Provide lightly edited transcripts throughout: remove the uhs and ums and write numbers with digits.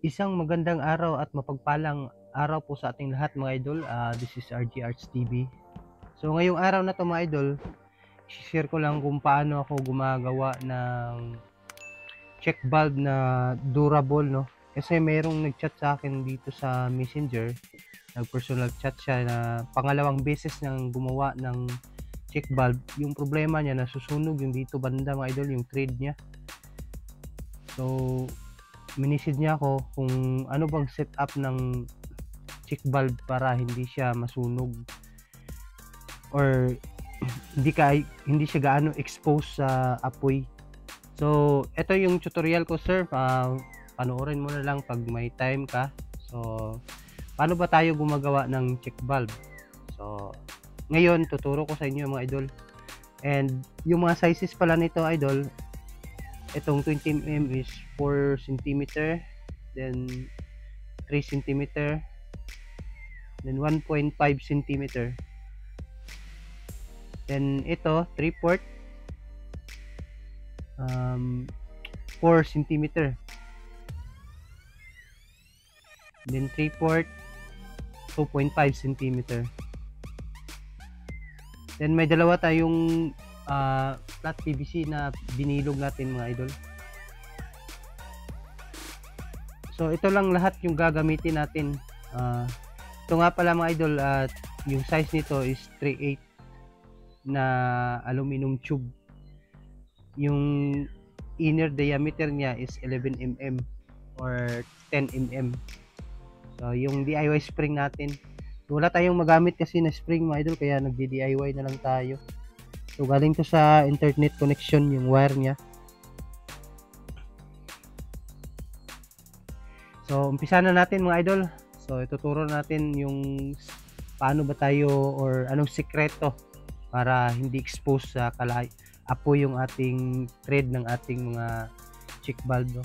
Isang magandang araw at mapagpalang araw po sa ating lahat mga idol. This is RG Arts TV. So ngayong araw na to mga idol, share ko lang kung paano ako gumagawa ng check valve na durable, no? Kasi mayroong nag-chat sa akin dito sa Messenger, nag-personal chat siya na pangalawang beses nang gumawa ng check valve. Yung problema niya, nasusunog yung dito banda mga idol, yung thread niya. So minisid niya ako kung ano bang setup ng check valve para hindi siya masunog or hindi siya gaano exposed sa apoy. So ito yung tutorial ko sir, panoorin mo na lang pag may time ka. So paano ba tayo gumagawa ng check valve? So ngayon tuturo ko sa inyo mga idol, and yung mga sizes pala nito idol, itong 20mm is 4 cm, then 3 cm, then 1.5 cm, then ito 3 port 4 cm, then 3 port 2.5 cm, then may dalawa tayong flat PVC na binilog natin mga idol. So ito lang lahat yung gagamitin natin. Ito nga pala mga idol, yung size nito is 3/8 na aluminum tube. Yung inner diameter niya is 11mm or 10mm. So yung DIY spring natin, wala tayong magamit kasi na spring mga idol, kaya nagdi-DIY na lang tayo. So galing to sa internet connection yung wire niya. So umpisa na natin mga idol. So ituturo natin yung paano ba tayo or anong sikreto para hindi expose sa apoy yung ating thread ng ating mga check valve, no?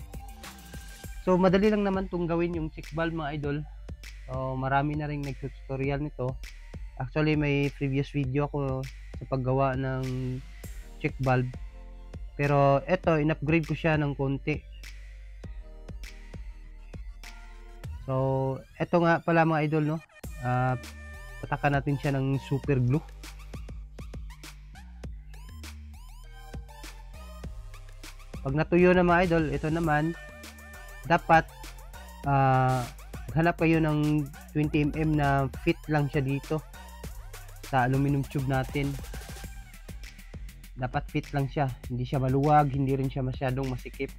So madali lang naman tong gawin yung check valve mga idol. So marami na ring nag-tutorial nito. Actually may previous video ko sa paggawa ng check valve, pero eto in-upgrade ko siya ng konti. So eto nga pala mga idol, no, patakan natin siya ng super glue. Pag natuyo na mga idol, ito naman dapat hanap kayo ng 20mm na fit lang siya dito sa aluminum tube natin. Dapat fit lang siya, hindi siya maluwag, hindi rin siya masyadong masikip.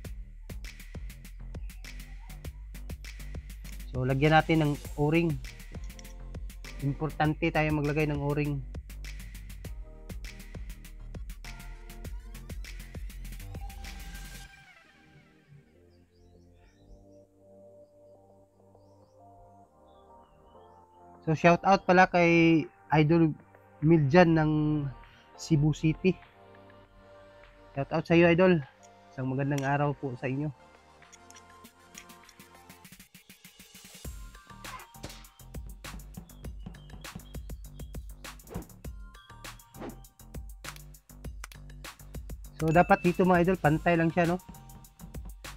So lagyan natin ng o-ring. Importante tayo maglagay ng o-ring. So shout out pala kay Idol Miljan ng Cebu City. Shout out sa iyo idol. Isang magandang araw po sa inyo. So dapat dito mga idol pantay lang siya, no?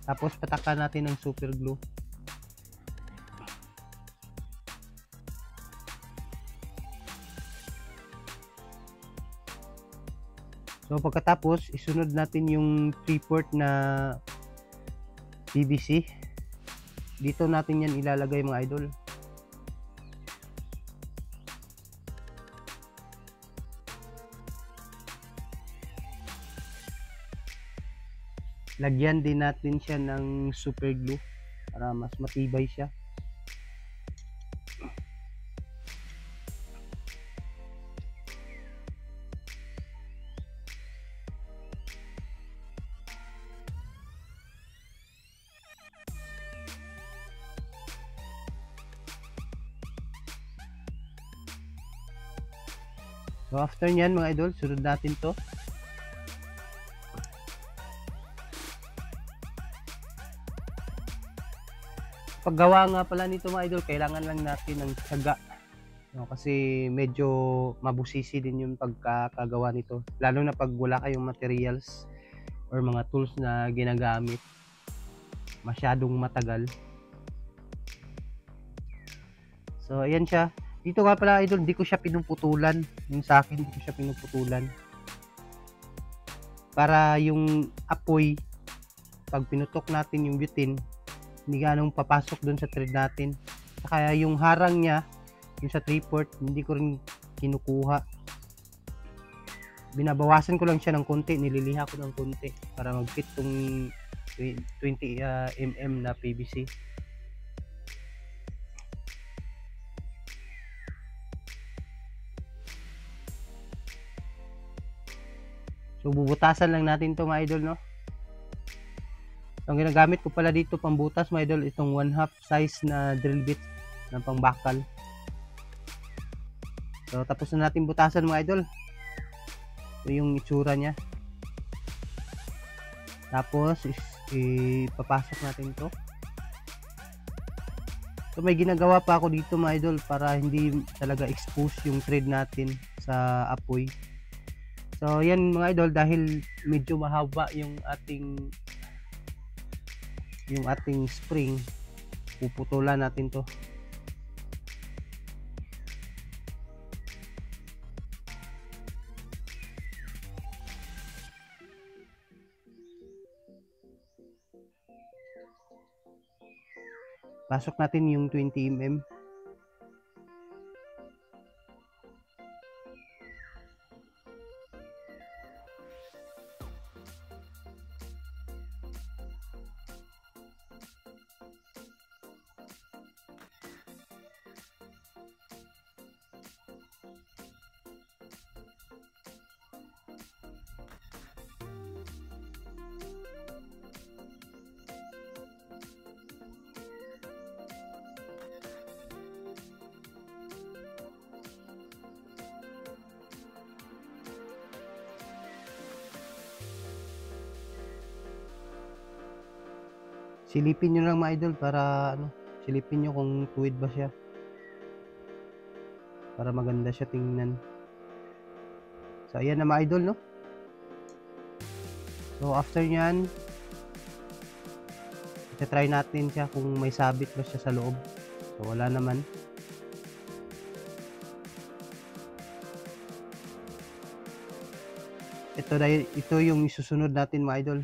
Tapos patakan natin ng super glue. So pagkatapos isunod natin yung 3 port na PVC. Dito natin yan ilalagay mga idol. Lagyan din natin siya ng super glue para mas matibay siya. So after nyan mga idol, sunod natin to. Paggawa nga pala nito mga idol, kailangan lang natin ng tiyaga, no? Kasi medyo mabusisi din yung pagkakagawa nito, lalo na pag wala kayong materials or mga tools na ginagamit, masyadong matagal. So ayan siya. Dito nga pala idol, hindi ko siya pinuputulan. Yung sa akin, hindi ko siya pinuputulan. Para yung apoy, pag pinutok natin yung butane, hindi ganong papasok doon sa thread natin. Kaya yung harang niya, yung sa 3/4, hindi ko rin kinukuha. Binabawasan ko lang siya ng konti, nililiha ko ng konti para mag-fit tong 20 mm na PVC. So bubutasan lang natin to mga idol, no? Ang ginagamit ko pala dito pambutas mga idol, itong 1/2 size na drill bit ng pangbakal. So tapos na natin butasan mga idol. Ito yung itsura niya. Tapos ipapasok natin to. So may ginagawa pa ako dito mga idol para hindi talaga expose yung thread natin sa apoy. So yan mga idol, dahil medyo mahaba yung ating spring, puputulan natin to. Pasok natin yung 20 mm. Silipin nyo lang mga idol para silipin nyo kung tuwid ba siya, para maganda siya tingnan. So ayan na mga idol, no? So after nyan, try natin siya kung may sabit ba siya sa loob. So wala naman. Ito yung isusunod natin mga idol.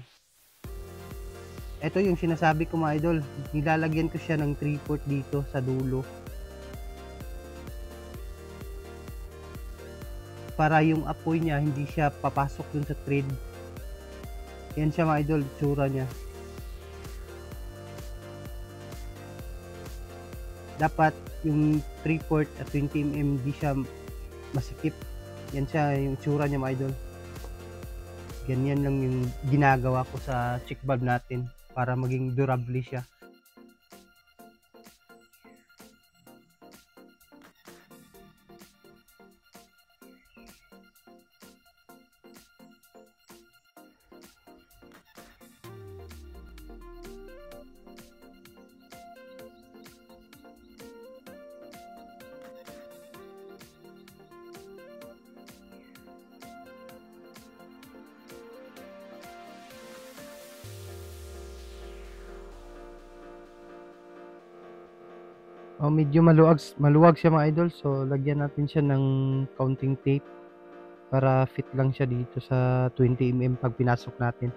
Ito yung sinasabi ko mga idol, nilalagyan ko siya ng 3/4 dito sa dulo. Para yung apoy niya hindi siya papasok dun sa thread. Yan siya mga idol, tsura niya. Dapat yung 3/4 at 20 mm di siya masikip. Yan siya yung tsura niya mga idol. Ganyan lang yung ginagawa ko sa check valve natin para maging durable siya. Medyo maluwag siya mga idol, so lagyan natin siya ng counting tape para fit lang siya dito sa 20 mm pag pinasok natin.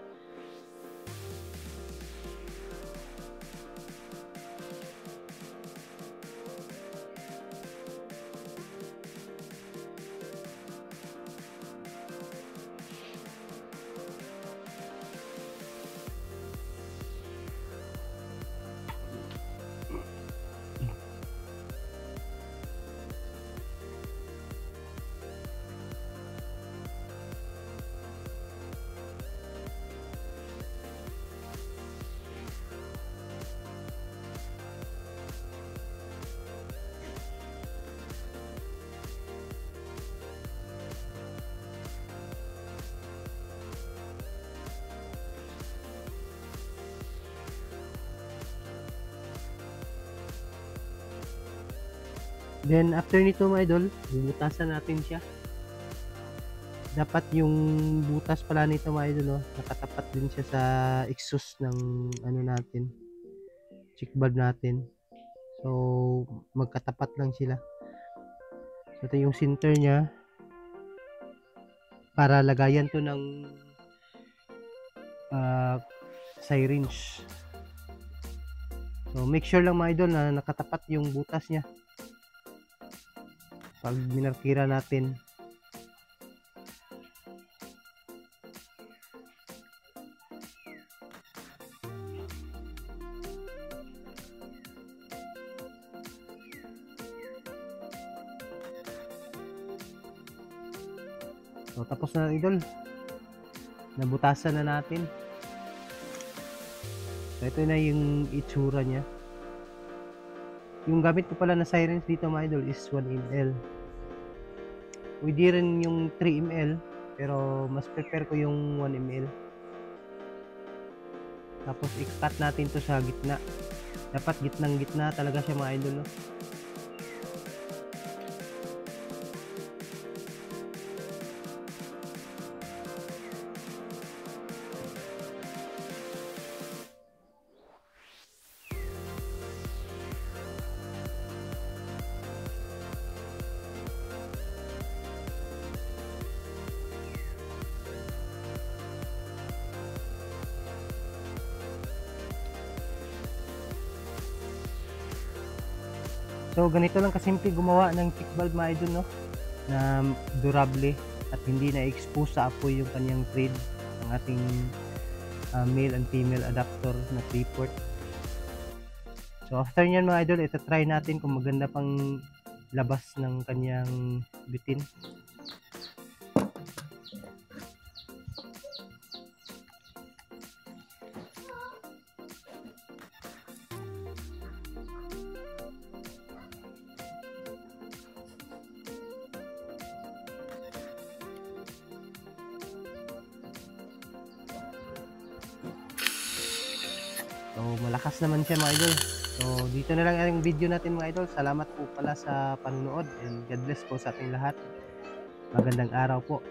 Then after nito mga idol, bubutasan natin siya. Dapat yung butas pala nito mga idol, nakatapat din siya sa exhaust ng natin, check valve natin. So magkatapat lang sila. So ito yung center niya para lagayan to ng syringe. So make sure lang mga idol na nakatapat yung butas niya pag minarkira natin. So tapos na idol, nabutasan na natin. So ito na yung itsura niya. Yung gamit ko pala na syringe dito mga idol is 1 ml. Pwede rin yung 3 ml, pero mas prefer ko yung 1 ml. Tapos i-cut natin to sa gitna. Dapat gitnang gitna talaga siya mga idol, no? So ganito lang kasimple gumawa ng check valve mga idol, no? Na durable at hindi na-expose sa apoy yung kanyang thread ng ating male and female adapter na 3-port. So after nyan mga idol, ito try natin kung maganda pang labas ng kanyang bitin. So malakas naman siya mga idol. So dito na lang ang video natin mga idol. Salamat po pala sa panunood and God bless po sa ating lahat. Magandang araw po.